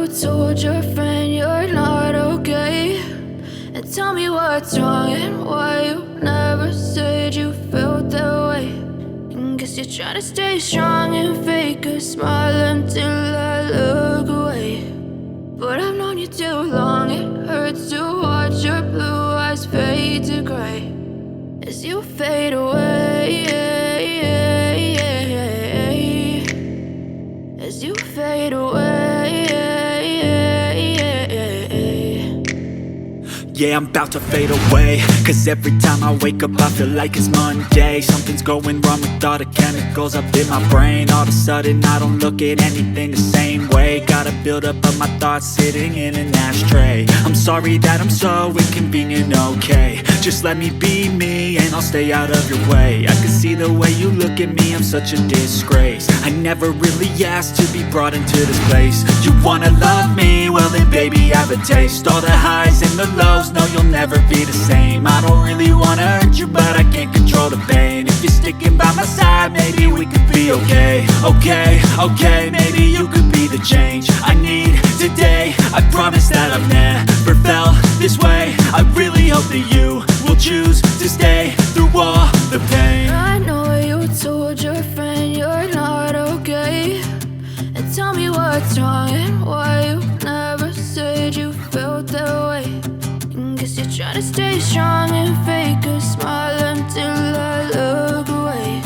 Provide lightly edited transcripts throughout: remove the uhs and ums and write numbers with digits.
told your friend you're not okay, and tell me what's wrong and why you never said you felt that way. And guess you're trying to stay strong and fake a smile until I look away. But I've known you too long, it hurts to watch your blue eyes fade to gray as you fade away, as you fade away. Yeah, I'm about to fade away, cause every time I wake up I feel like it's Monday. Something's going wrong with all the chemicals up in my brain. All of a sudden I don't look at anything the same way. Got a buildup of my thoughts sitting in an ashtray. I'm sorry that I'm so inconvenient, okay. Just let me be me and I'll stay out of your way. I can see the way you look at me, I'm such a disgrace. I never really asked to be brought into this place. You wanna love me? Well then baby, have a taste. All the highs and the lows, no, you'll never be the same. I don't really wanna hurt you, but I can't control the pain. If you're sticking by my side, maybe we could be okay. Okay, maybe you could be the change I need today. I promise that I've never felt this way. I really hope that you will choose to stay through all the pain. I know you told your friend you're not okay, and tell me what's wrong and why you never said you felt that way. Guess you're trying to stay strong and fake a smile until I look away.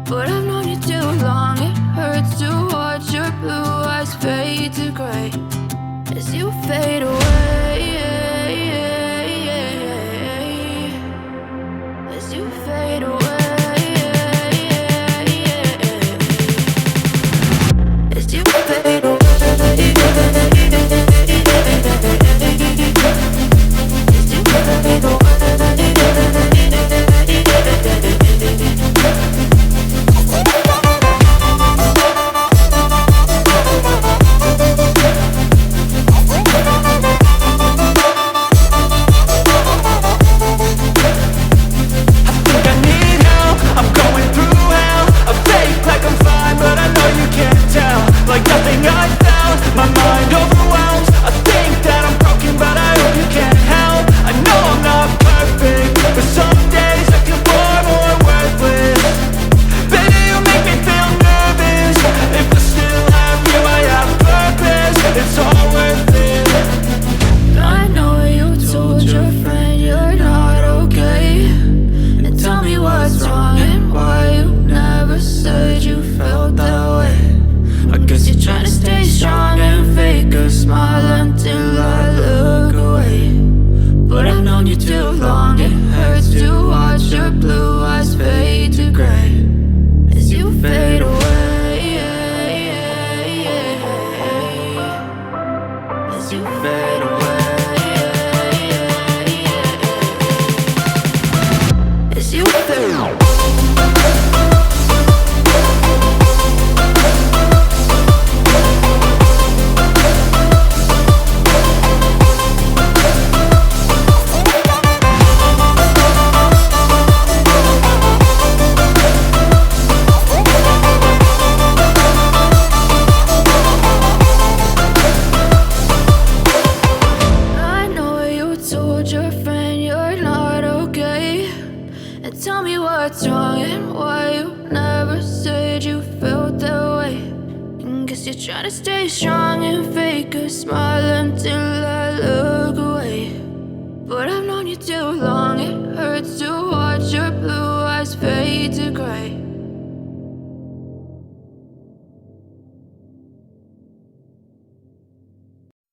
But I've known you too long, it hurts to watch your blue eyes fade to gray as you fade away, as you fade away, as you fade away.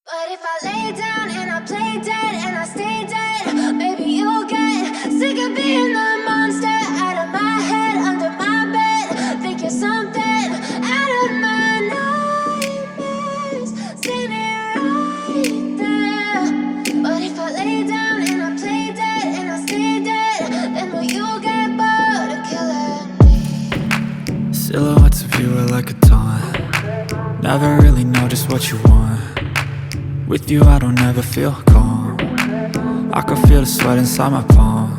But if I lay down and I play dead and I stay dead, maybe you'll get sick of being the monster out of my head, under my bed. Think you're something out of my nightmares, standing right there. But if I lay down and I play dead and I stay dead, then will you get bored of killing me? Silhouettes of you are like a taunt. Never really know just what you want. With you I don't ever feel calm. I can feel the sweat inside my palms.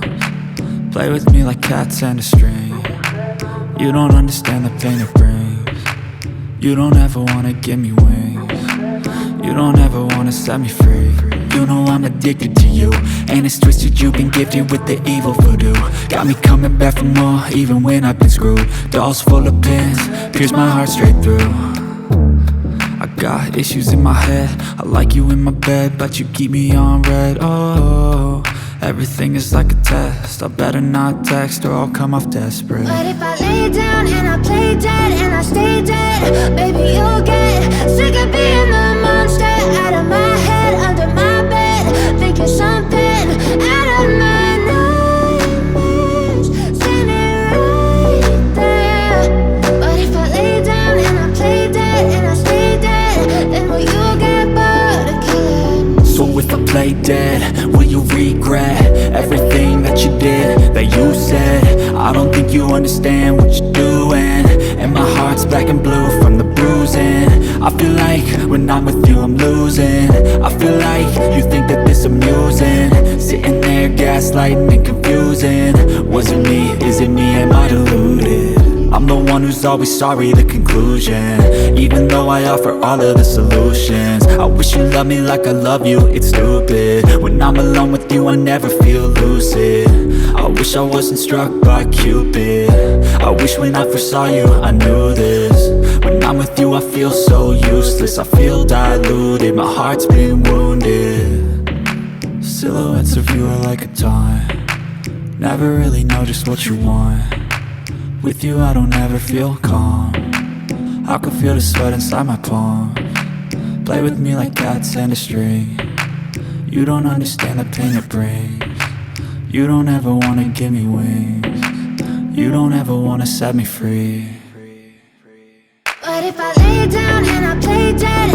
Play with me like cats and a string. You don't understand the pain it brings. You don't ever wanna give me wings. You don't ever wanna set me free. You know I'm addicted to you, and it's twisted, you've been gifted with the evil voodoo. Got me coming back for more, even when I've been screwed. Dolls full of pins, pierce my heart straight through. I got issues in my head, I like you in my bed, but you keep me on red. Oh, everything is like a test, I better not text or I'll come off desperate. But if I lay down and I play dead and I stay dead, baby, you'll get sick of being the monster out of my head, under my bed. Think you're something out of my nightmares, standing right there. But if I lay down and I play dead and I stay dead, then will you get bored of killing? So if I play dead, will you regret everything that you did, that you said? I don't think you understand what you're doing, and my heart's black and blue from the bruising. I feel like when I'm with you I'm losing. I feel like you think that this amusing, sitting there gaslighting and confusing. Was it me? Is it me? Am I deluded? I'm the one who's always sorry, the conclusion, even though I offer all of the solutions. I wish you loved me like I love you, it's stupid. When I'm alone with you I never feel lucid. I wish I wasn't struck by Cupid. I wish when I first saw you I knew this. When I'm with you I feel so useless, I feel diluted, my heart's been wounded. Silhouettes of you are like a taunt, never really know just what you want. With you I don't ever feel calm, I can feel the sweat inside my palm. Play with me like cats and a string. You don't understand the pain it brings. You don't ever wanna give me wings. You don't ever wanna set me free. But if I lay down and I play dead